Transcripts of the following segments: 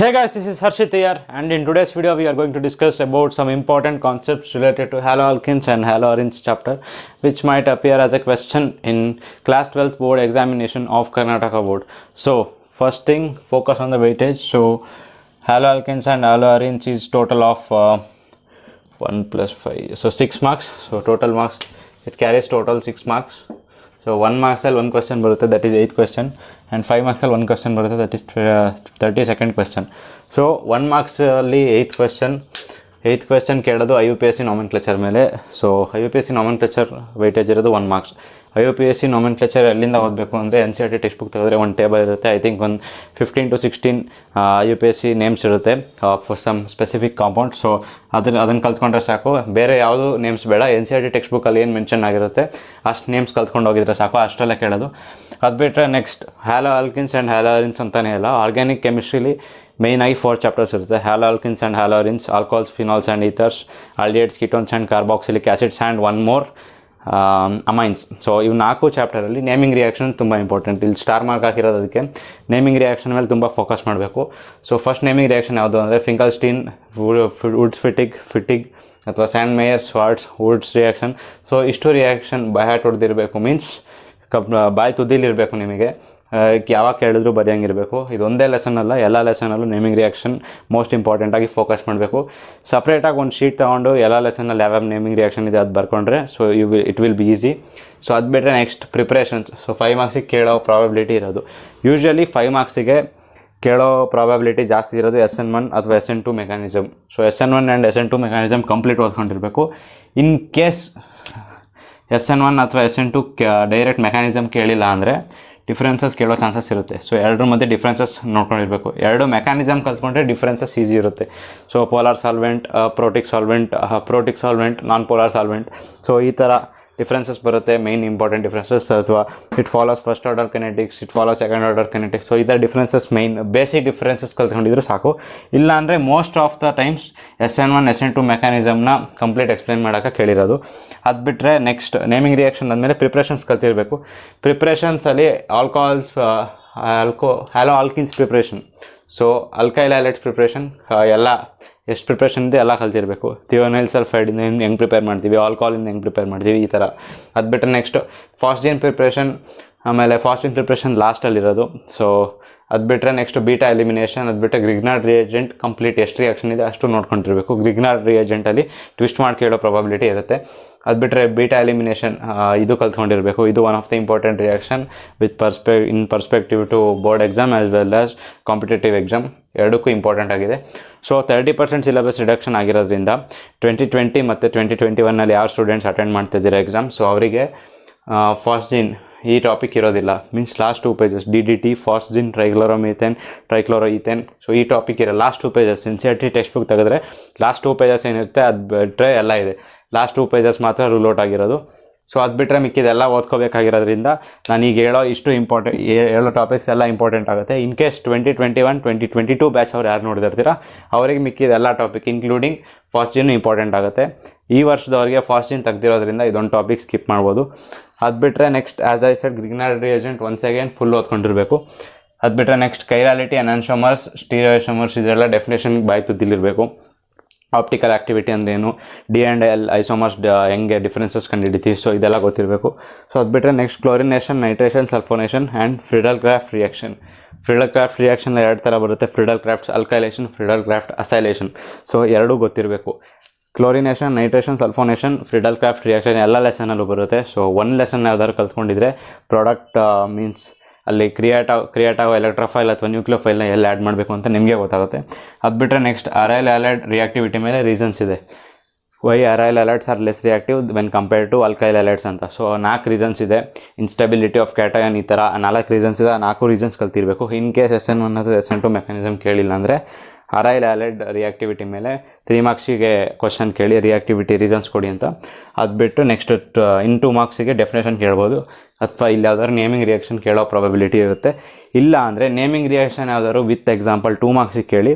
Hey guys, this is Harshit here, and in today's video we are going to discuss about some important concepts related to haloalkenes and haloarenes chapter, which might appear as a question in class 12th board examination of Karnataka board. So first thing, focus on the weightage. So haloalkenes and haloarenes is total of 1 plus 5, so 6 marks. So total marks, it carries total 6 marks. So 1 marks ಅಲ್ಲಿ 1 question ಬರುತ್ತೆ, that is 8th question, and 5 marks ಅಲ್ಲಿ 1 question ಬರುತ್ತೆ, that is 32nd question. So 1 marks ಅಲ್ಲಿ 8th question ಕೇಳೋದು IUPAC nomenclature ಮೇಲೆ. So IUPAC nomenclature weightage ಇರೋದು 1 marks. IUPAC nomenclature ಎಲ್ಲಿಂದ ಓದಬೇಕು ಅಂದರೆ NCERT ಟೆಕ್ಸ್ಟ್ ಬುಕ್ ತೆಗೆದ್ರೆ ಒಂದು ಟೇಬಲ್ ಇರುತ್ತೆ. ಐ ಥಿಂಕ್ ಒಂದು 15 to 16 IUPAC ನೇಮ್ಸ್ ಇರುತ್ತೆ for some specific compound. So ಅದನ್ನು ಕಲ್ತ್ಕೊಂಡ್ರೆ ಸಾಕು, ಬೇರೆ ಯಾವುದು ನೇಮ್ಸ್ ಬೇಡ. NCERT ಟೆಕ್ಸ್ಟ್ ಬುಕ್ಕಲ್ಲಿ ಏನು ಮೆನ್ಷನ್ ಆಗಿರುತ್ತೆ ಅಷ್ಟು ನೇಮ್ಸ್ ಕಲ್ತ್ಕೊಂಡು ಹೋಗಿದ್ರೆ ಸಾಕು, ಅಷ್ಟೆಲ್ಲ ಕೇಳೋದು. ಅದು ಬಿಟ್ಟರೆ ನೆಕ್ಸ್ಟ್ ಹ್ಯಾಲೋಆಲ್ಕಿನ್ಸ್ ಆ್ಯಂಡ್ ಹ್ಯಾಲೋಅರಿನ್ಸ್ ಅಂತಲೇ ಇಲ್ಲ, ಆರ್ಗ್ಯಾನಿಕ್ ಕೆಮಿಸ್ಟ್ರಿಲಿ ಮೇನ್ ಆಗಿ 4 ಚಾಪ್ಟರ್ಸ್ ಇರುತ್ತೆ. Haloalkanes and haloarenes, alcohols, phenols and ethers, aldehydes, ketones and carboxylic acids and one more amines. So ಇವು 4 ಚಾಪ್ಟರಲ್ಲಿ ನೇಮಿಂಗ್ ರಿಯಾಕ್ಷನ್ ತುಂಬ ಇಂಪಾರ್ಟೆಂಟ್. ಇಲ್ಲಿ ಸ್ಟಾರ್ ಮಾರ್ಕ್ ಹಾಕಿರೋದು ಅದಕ್ಕೆ ನೇಮಿಂಗ್ ರಿಯಾಕ್ಷನ್ ಮೇಲೆ ತುಂಬ ಫೋಕಸ್ ಮಾಡಬೇಕು. ಸೊ ಫಸ್ಟ್ ನೇಮಿಂಗ್ ರಿಯಾಕ್ಷನ್ ಯಾವುದು ಅಂದರೆ ಫಿಂಕಲ್ಸ್ಟೀನ್ ವುಡ್ಸ್ ಫಿಟಿಗ್ ಅಥವಾ Sandmeyer Swarts Wurtz reaction. So ಇಷ್ಟು ರಿಯಾಕ್ಷನ್ ಬೈಹಾಟ್ ಹೊಡೆದಿರಬೇಕು, ಮೀನ್ಸ್ ಬಾಯಿ ತುದಿಲಿರಬೇಕು. ನಿಮಗೆ ಯಾವಾಗ ಕೇಳಿದ್ರು ಬರೆಯೋಂಗಿರಬೇಕು. ಇದೊಂದೇ ಲೆಸನ್ ಅಲ್ಲ, ಎಲ್ಲ ಲೆಸನಲ್ಲೂ ನೇಮಿಂಗ್ ರಿಯಾಕ್ಷನ್ ಮೋಸ್ಟ್ ಇಂಪಾರ್ಟೆಂಟಾಗಿ ಫೋಕಸ್ ಮಾಡಬೇಕು. ಸಪ್ರೇಟಾಗಿ ಒಂದು ಶೀಟ್ ತೊಗೊಂಡು ಎಲ್ಲ ಲೆಸನಲ್ಲಿ ಯಾವ್ಯಾವ ನೇಮಿಂಗ್ ರಿಯಾಕ್ಷನ್ ಇದೆ ಅದು ಬರ್ಕೊಂಡ್ರೆ so it will be easy. So ಅದು ಬಿಟ್ಟರೆ ನೆಕ್ಸ್ಟ್ ಪ್ರಿಪ್ರೇಷನ್ಸ್. ಸೊ 5 ಮಾರ್ಕ್ಸಿಗೆ ಕೇಳೋ ಪ್ರಾಬಬಿಲಿಟಿ ಇರೋದು, ಯೂಶ್ವಲಿ 5 ಮಾರ್ಕ್ಸಿಗೆ ಕೇಳೋ ಪ್ರಾಬಬಿಲಿಟಿ ಜಾಸ್ತಿ ಇರೋದು SN1 ಅಥವಾ SN2 mechanism. So SN1 and SN2 mechanism complete ಓದ್ಕೊಂಡಿರಬೇಕು. ಇನ್ ಕೇಸ್ SN1 ಅಥವಾ SN2 ಡೈರೆಕ್ಟ್ ಮೆಕ್ಯಾನಿಸಮ್ ಕೇಳಿಲ್ಲ ಅಂದರೆ ಡಿಫ್ರೆನ್ಸಸ್ ಕೇಳೋ ಚಾನ್ಸಸ್ ಇರುತ್ತೆ. ಸೊ ಎರಡರ ಮಧ್ಯೆ ಡಿಫ್ರೆನ್ಸಸ್ ನೋಡ್ಕೊಂಡಿರಬೇಕು. ಎರಡು ಮೆಕ್ಯಾನಿಸಮ್ ಕಲ್ತ್ಕೊಂಡ್ರೆ ಡಿಫ್ರೆನ್ಸಸ್ ಈಸಿ ಇರುತ್ತೆ. So polar solvent, protic solvent, non polar solvent, so ಈ ಥರ ಡಿಫ್ರೆನ್ಸಸ್ ಬರುತ್ತೆ, ಮೇನ್ ಇಂಪಾರ್ಟೆಂಟ್ ಡಿಫ್ರೆನ್ಸಸ್. ಅಥವಾ it follows first order kinetics, it follows second order kinetics. So ಈ ಥರ ಡಿಫ್ರೆನ್ಸಸ್ ಮೇನ್ ಬೇಸಿಕ್ ಡಿಫ್ರೆನ್ಸಸ್ ಕಲ್ತ್ಕೊಂಡಿದ್ರು ಸಾಕು. ಇಲ್ಲ ಅಂದರೆ most of the times SN1 SN2 ಮೆಕ್ಯಾನಿಸಮ್ನ ಕಂಪ್ಲೀಟ್ ಎಕ್ಸ್ಪ್ಲೇನ್ ಮಾಡೋಕ್ಕೆ ಕೇಳಿರೋದು. ಅದು ಬಿಟ್ಟರೆ ನೆಕ್ಸ್ಟ್ ನೇಮಿಂಗ್ ರಿಯಾಕ್ಷನ್ ಅಂದಮೇಲೆ ಪ್ರಿಪ್ರೇಷನ್ಸ್ ಕಲ್ತಿರಬೇಕು. ಪ್ರಿಪ್ರೇಷನ್ಸಲ್ಲಿ haloalkanes preparation, so alkyl halides preparation ಎಲ್ಲ ಎಷ್ಟು ಪ್ರಿಪ್ರೇಷನ್ ಇದೆ ಎಲ್ಲ ಕಲ್ತಿರಬೇಕು. ಥಿಯೋನೈಲ್ ಸಲ್ಫೈಡಿಂದ ಹೆಂಗೆ ಪ್ರಿಪೇರ್ ಮಾಡ್ತೀವಿ, ಆಲ್ಕೋಹಾಲಿಂದ ಹೆಂಗೆ ಪ್ರಿಪೇರ್ ಮಾಡ್ತೀವಿ, ಈ ಥರ. ಅದು ಬಿಟ್ಟರೆ ನೆಕ್ಸ್ಟ್ ಫಾಸ್ಜಿನ್ ಪ್ರಿಪ್ರೇಷನ್, ಆಮೇಲೆ ಫಾಸ್ಜಿನ್ ಪ್ರಿಪ್ರೇಷನ್ ಲಾಸ್ಟಲ್ಲಿರೋದು. ಸೊ ಅದು ಬಿಟ್ಟರೆ ನೆಕ್ಸ್ಟ್ ಬೀಟಾ ಎಲಿಮಿನೇಷನ್, ಅದು ಬಿಟ್ಟರೆ ಗ್ರಿಗ್ನಾರ್ಡ್ ರಿಯೇಜೆಂಟ್ ಕಂಪ್ಲೀಟ್ ಎಷ್ಟು ರಿಯಾಕ್ಷನ್ ಇದೆ ಅಷ್ಟು ನೋಡ್ಕೊಂಡಿರಬೇಕು. ಗ್ರಿಗ್ನಾರ್ಡ್ ರಿಯೇಜೆಂಟಲ್ಲಿ ಟ್ವಿಸ್ಟ್ ಮಾಡಿ ಕೇಳೋ ಪ್ರಾಬಬಿಲಿಟಿ ಇರುತ್ತೆ. ಅದು ಬಿಟ್ಟರೆ ಬೀಟಾ ಎಲಿಮಿನೇಷನ್ ಇದು ಕಲ್ತ್ಕೊಂಡಿರಬೇಕು. ಇದು one of the important reaction with perspective to board exam as well as competitive exam, ಎರಡಕ್ಕೂ ಇಂಪಾರ್ಟೆಂಟ್ ಆಗಿದೆ. ಸೊ 30% ಸಿಲೆಬಸ್ ರಿಡಕ್ಷನ್ ಆಗಿರೋದ್ರಿಂದ 2020 ಮತ್ತು 2021ನಲ್ಲಿ ಯಾವ ಸ್ಟೂಡೆಂಟ್ಸ್ ಅಟೆಂಡ್ ಮಾಡ್ತಿದ್ದೀರಾ ಎಕ್ಸಾಮ್, ಸೊ ಅವರಿಗೆ ಫಾಸ್ಜಿನ್ ಈ ಟಾಪಿಕ್ ಇರೋದಿಲ್ಲ. Means last 2 pages DDT, phosgene, trichloromethane, trichloroethane. So ಈ ಟಾಪಿಕ್ ಇರೋ last 2 pages NCERT text book ತೆಗೆದ್ರೆ ಲಾಸ್ಟ್ 2 pages ಏನಿರುತ್ತೆ ಅದು ಬಿಟ್ಟರೆ ಎಲ್ಲ ಇದೆ. ಲಾಸ್ಟ್ 2 pages ಮಾತ್ರ ರೂಲ್ ಔಟ್ ಆಗಿರೋದು. ಸೊ ಅದು ಬಿಟ್ಟರೆ ಮಿಕ್ಕಿದೆಲ್ಲ ಓದ್ಕೋಬೇಕಾಗಿರೋದ್ರಿಂದ ನಾನೀಗ ಹೇಳೋ ಟಾಪಿಕ್ಸ್ ಎಲ್ಲ ಇಂಪಾರ್ಟೆಂಟ್ ಆಗುತ್ತೆ. ಇನ್ ಕೇಸ್ 2021 2022 ಬ್ಯಾಚ್ ಅವ್ರು ಯಾರು ನೋಡಿದಿರ್ತೀರ ಅವರಿಗೆ ಮಿಕ್ಕಿದೆಲ್ಲ ಟಾಪಿಕ್ ಇನ್ಕ್ಲೂಡಿಂಗ್ ಫಾಸ್ಜಿನ್ ಇಂಪಾರ್ಟೆಂಟ್ ಆಗುತ್ತೆ. ಈ ವರ್ಷದವರಿಗೆ ಫಾಸ್ಜಿನ್ ತೆಗ್ದಿರೋದ್ರಿಂದ ಇದೊಂದು ಟಾಪಿಕ್ ಸ್ಕಿಪ್ ಮಾಡ್ಬೋದು. ಅದು ಬಿಟ್ಟರೆ next as I said Grignard reagent once again full ಓದ್ಕೊಂಡಿರಬೇಕು. ಅದು ಬಿಟ್ಟರೆ ನೆಕ್ಸ್ಟ್ ಕೈರಾಲಿಟಿ, ಎನಾನ್ಶೋಮರ್ಸ್, ಸ್ಟೀರಿಯೋಶೋಮರ್ಸ್ ಇದೆಲ್ಲ ಡೆಫಿನೇಷನ್ ಬಾಯಿ ತುದಿಲಿರಬೇಕು. ಆಪ್ಟಿಕಲ್ ಆ್ಯಕ್ಟಿವಿಟಿ ಅಂದ್ರೇನು, D&L ಐಸೋಮರ್ಸ್ ಹೆಂಗೆ ಡಿಫ್ರೆನ್ಸಸ್ ಕಂಡುಹಿಡಿತೀವಿ, ಸೊ ಇದೆಲ್ಲ ಗೊತ್ತಿರಬೇಕು. ಸೊ ಅದು ಬಿಟ್ಟರೆ next chlorination, nitration, sulphonation and Friedel Crafts reaction. Friedel Crafts reaction 2 ಥರ ಬರುತ್ತೆ, Friedel Crafts alkylation, Friedel Crafts acylation. So ಎರಡೂ ಗೊತ್ತಿರಬೇಕು. Chlorination, nitration, sulphonation, Friedel Crafts reaction ಎಲ್ಲ ಲೆಸನಲ್ಲೂ ಬರುತ್ತೆ. ಸೊ ಒಂದು ಲೆಸನ್ ಯಾವ್ದಾದ್ರು ಕಲ್ತ್ಕೊಂಡಿದ್ರೆ ಪ್ರಾಡಕ್ಟ್ ಮೀನ್ಸ್ ಅಲ್ಲಿ ಕ್ರಿಯಾಟಾವ್ ಎಲೆಕ್ಟ್ರೋಫೈಲ್ ಅಥವಾ ನ್ಯೂಕ್ಲಿಯೋಫೈಲ್ನ ಎಲ್ಲಿ ಆ್ಯಡ್ ಮಾಡಬೇಕು ಅಂತ ನಿಮಗೆ ಗೊತ್ತಾಗುತ್ತೆ. ಅದು ಬಿಟ್ಟರೆ ನೆಕ್ಸ್ಟ್ ಅರೈಲ್ ಹ್ಯಾಲೈಡ್ ರಿಯಾಕ್ಟಿವಿಟಿ ಮೇಲೆ ರೀಸನ್ಸ್ ಇದೆ. Why aryl halides are less reactive when compared to alkyl halides ಅಂತ. ಸೊ 4 ರೀಸನ್ಸ್ ಇದೆ. ಇನ್ಸ್ಟೆಬಿಲಿಟಿ ಆಫ್ ಕ್ಯಾಟಯನ್, ಈ ಥರ 4 ರೀಸನ್ಸ್ ಇದೆ. 4 ರೀಸನ್ಸ್ ಕಲ್ತಿರಬೇಕು. ಇನ್ ಕೇಸ್ SN1 ಅಥವಾ SN2 ಮೆಕ್ಯಾನಿಸಮ್ ಕೇಳಿಲ್ಲ ಅಂದರೆ ಅರೈಲ್ ಹ್ಯಾಲೈಡ್ ರಿಯಾಕ್ಟಿವಿಟಿ ಮೇಲೆ 3 ಮಾರ್ಕ್ಸಿಗೆ ಕ್ವಶನ್ ಕೇಳಿ ರಿಯಾಕ್ಟಿವಿಟಿ ರೀಸನ್ಸ್ ಕೊಡಿ ಅಂತ. ಅದು ಬಿಟ್ಟು ನೆಕ್ಸ್ಟ್ ಇನ್ 2 ಮಾರ್ಕ್ಸಿಗೆ ಡೆಫಿನೇಷನ್ ಕೇಳ್ಬೋದು, ಅಥವಾ ಇಲ್ಲಿ ಯಾವ್ದಾದ್ರು ನೇಮಿಂಗ್ ರಿಯಾಕ್ಷನ್ ಕೇಳೋ ಪ್ರಾಬಬಿಲಿಟಿ ಇರುತ್ತೆ. ಇಲ್ಲ ಅಂದರೆ ನೇಮಿಂಗ್ ರಿಯಾಕ್ಷನ್ ಯಾವ್ದಾದ್ರು ವಿತ್ ಎಕ್ಸಾಂಪಲ್ 2 ಮಾರ್ಕ್ಸಿಗೆ ಕೇಳಿ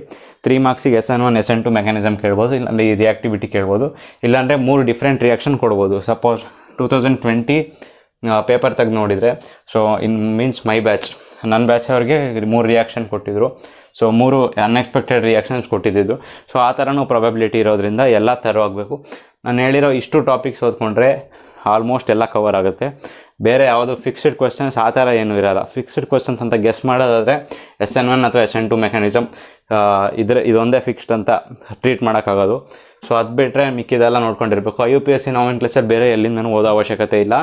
3 ಮಾರ್ಕ್ಸಿಗೆ SN1 SN2 ಮೆಕ್ಯಾನಿಸಮ್ ಕೇಳ್ಬೋದು, ಇಲ್ಲಾಂದರೆ ಈ ರಿಯಾಕ್ಟಿವಿಟಿ ಕೇಳ್ಬೋದು. ಇಲ್ಲಾಂದರೆ 3 ಡಿಫ್ರೆಂಟ್ ರಿಯಾಕ್ಷನ್ ಕೊಡ್ಬೋದು. ಸಪೋಸ್ 2020 ಪೇಪರ್ ತೆಗೆದು ನೋಡಿದರೆ, ಸೊ ಮೀನ್ಸ್ ಮೈ ಬ್ಯಾಚ್, ನನ್ನ ಬ್ಯಾಚ್ ಅವ್ರಿಗೆ 3 ರಿಯಾಕ್ಷನ್ ಕೊಟ್ಟಿದ್ರು. ಸೊ 3 ಅನ್ಎಕ್ಸ್ಪೆಕ್ಟೆಡ್ ರಿಯಾಕ್ಷನ್ಸ್ ಕೊಟ್ಟಿದ್ದು. ಸೊ ಆ ಥರನೂ ಪ್ರಾಬಬಿಲಿಟಿ ಇರೋದ್ರಿಂದ ಎಲ್ಲ ಥರ ಆಗಬೇಕು. ನಾನು ಹೇಳಿರೋ ಇಷ್ಟು ಟಾಪಿಕ್ಸ್ ಓದ್ಕೊಂಡ್ರೆ ಆಲ್ಮೋಸ್ಟ್ ಎಲ್ಲ ಕವರ್ ಆಗುತ್ತೆ. ಬೇರೆ ಯಾವುದು ಫಿಕ್ಸ್ಡ್ ಕ್ವೆಶ್ಚನ್ಸ್ ಆ ಥರ ಏನೂ ಇರೋಲ್ಲ. ಫಿಕ್ಸ್ಡ್ ಕ್ವೆಶ್ಚನ್ಸ್ ಅಂತ ಗೆಸ್ ಮಾಡೋದಾದರೆ SN1 ಅಥವಾ SN2 ಮೆಕ್ಯಾನಿಸಮ್ ಇದೊಂದೇ ಫಿಕ್ಸ್ಡ್ ಅಂತ ಟ್ರೀಟ್ ಮಾಡೋಕ್ಕಾಗೋದು. ಸೊ ಅದು ಬಿಟ್ಟರೆ ಮಿಕ್ಕಿದೆಲ್ಲ ನೋಡ್ಕೊಂಡಿರಬೇಕು. UPSC ನಾಮೆನ್ಕ್ಲೇಚರ್ ಬೇರೆ ಎಲ್ಲಿಂದನೂ ಓದೋ ಅವಶ್ಯಕತೆ ಇಲ್ಲ.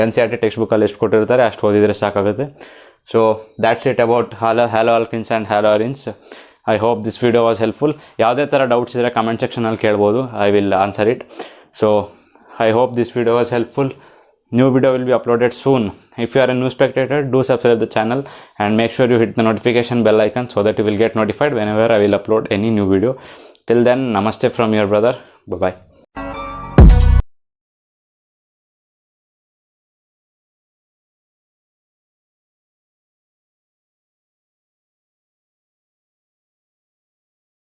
NCERT ಟೆಕ್ಸ್ಟ್ ಬುಕ್ಕಲ್ಲಿ ಎಷ್ಟು ಕೊಟ್ಟಿರ್ತಾರೆ ಅಷ್ಟು ಓದಿದರೆ ಸಾಕಾಗುತ್ತೆ. So that's it about haloalkanes and haloarenes. I hope this video was helpful. ಯಾವುದೇ ಥರ ಡೌಟ್ಸ್ ಇದ್ದರೆ ಕಮೆಂಟ್ ಸೆಕ್ಷನಲ್ಲಿ ಕೇಳ್ಬೋದು. I will answer it. So I hope this video was helpful. New video will be uploaded soon. If you are a new spectator, do subscribe the channel and make sure you hit the notification bell icon so that you will get notified whenever I will upload any new video. Till then, namaste from your brother. Bye bye.